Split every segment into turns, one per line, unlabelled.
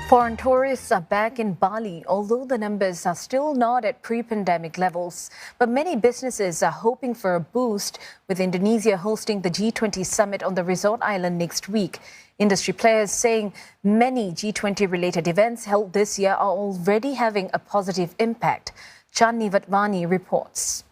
Foreign tourists are back in Bali, although the numbers are still not at pre-pandemic levels. But many businesses are hoping for a boost, with Indonesia hosting the G20 summit on the resort island next week. Industry players saying many G20-related events held this year are already having a positive impact. Chandni Vatvani reports.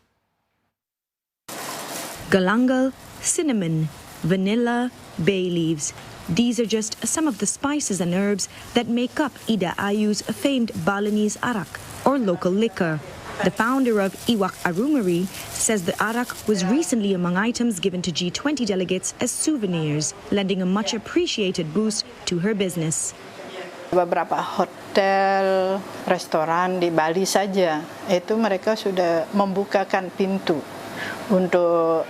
Galangal, cinnamon, vanilla, bay leaves. These are just some of the spices and herbs that make up Ida Ayu's famed Balinese arak, or local liquor. The founder of Iwak Arumari says the arak was recently among items given to G20 delegates as souvenirs, lending a much appreciated boost to her business.
Beberapa hotel, restoran di Bali saja, itu mereka sudah membukakan pintu untuk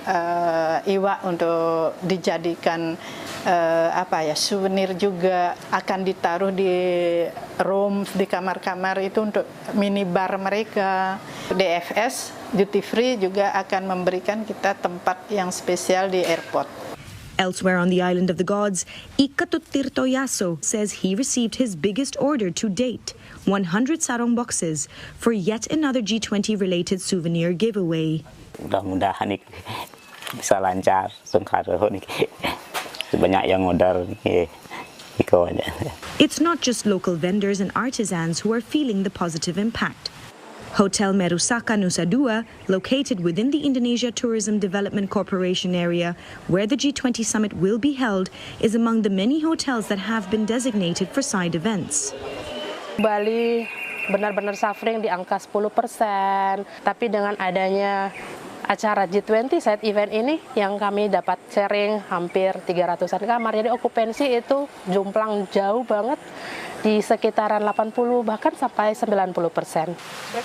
iwak untuk dijadikan souvenir, juga akan ditaruh di room, di kamar-kamar itu untuk minibar mereka. DFS duty free juga akan memberikan kita tempat yang spesial di airport.
Elsewhere on the island of the gods, Ikatut Tirtoyaso says he received his biggest order to date, 100 sarong boxes, for yet another G20-related souvenir giveaway.
Mudah-mudahan bisa lancar, banyak yang order.
It's not just local vendors and artisans who are feeling the positive impact. Hotel Merusaka Nusa Dua, located within the Indonesia Tourism Development Corporation area, where the G20 summit will be held, is among the many hotels that have been designated for side events.
Bali benar-benar suffering di angka 10%, tapi dengan adanya acara G20 side event ini yang kami dapat sharing hampir 300-an kamar, jadi okupansi itu jomplang jauh banget di sekitaran 80 bahkan sampai 90%.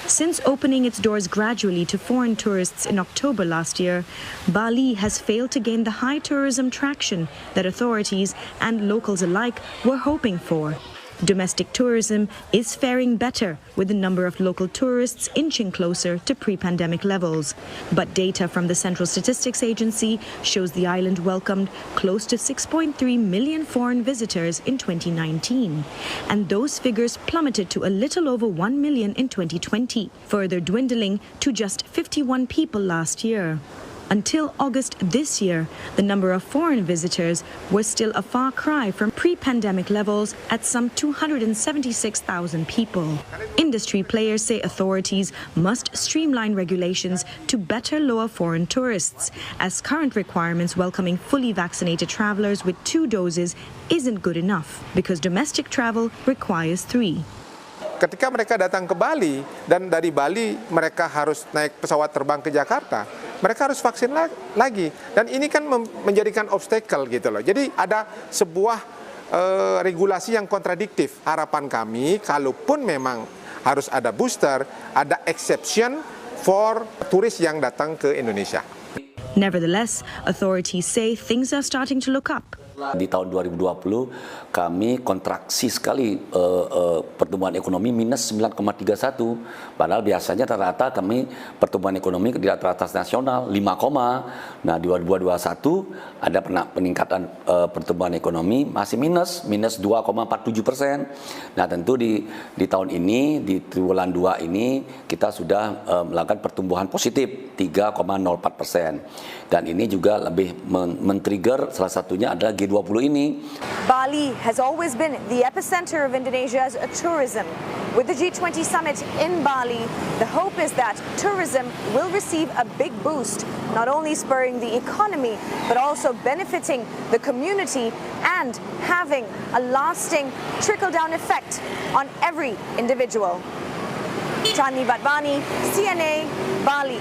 Since opening its doors gradually to foreign tourists in October last year, Bali has failed to gain the high tourism traction that authorities and locals alike were hoping for. Domestic tourism is faring better, with the number of local tourists inching closer to pre-pandemic levels. But data from the Central Statistics Agency shows the island welcomed close to 6.3 million foreign visitors in 2019. And those figures plummeted to a little over 1 million in 2020, further dwindling to just 51 people last year. Until August this year, the number of foreign visitors was still a far cry from pre-pandemic levels at some 276,000 people. Industry players say authorities must streamline regulations to better lure foreign tourists, as current requirements welcoming fully vaccinated travelers with 2 doses isn't good enough, because domestic travel requires 3.
Ketika mereka datang ke Bali dan dari Bali mereka harus naik pesawat terbang ke Jakarta, mereka harus vaksin lagi. Dan ini kan menjadikan obstacle gitu loh. Jadi ada sebuah regulasi yang kontradiktif. Harapan kami, kalaupun memang harus ada booster, ada exception for turis yang datang ke Indonesia.
Nevertheless, authorities say things are starting to look up.
Di tahun 2020 kami kontraksi sekali pertumbuhan ekonomi minus 9,31, padahal biasanya rata-rata kami pertumbuhan ekonomi di rata-rata nasional 5, nah di 2021 ada peningkatan pertumbuhan ekonomi masih minus 2,47%. Nah tentu di tahun ini di triwulan 2 ini kita sudah melakukan pertumbuhan positif 3,04%, dan ini juga lebih men-trigger salah satunya adalah G20 ini.
Bali has always been the epicenter of Indonesia's tourism. With the G20 summit in Bali, the hope is that tourism will receive a big boost, not only spurring the economy, but also benefiting the community and having a lasting trickle-down effect on every individual. Chandni Vatvani, CNA, Bali.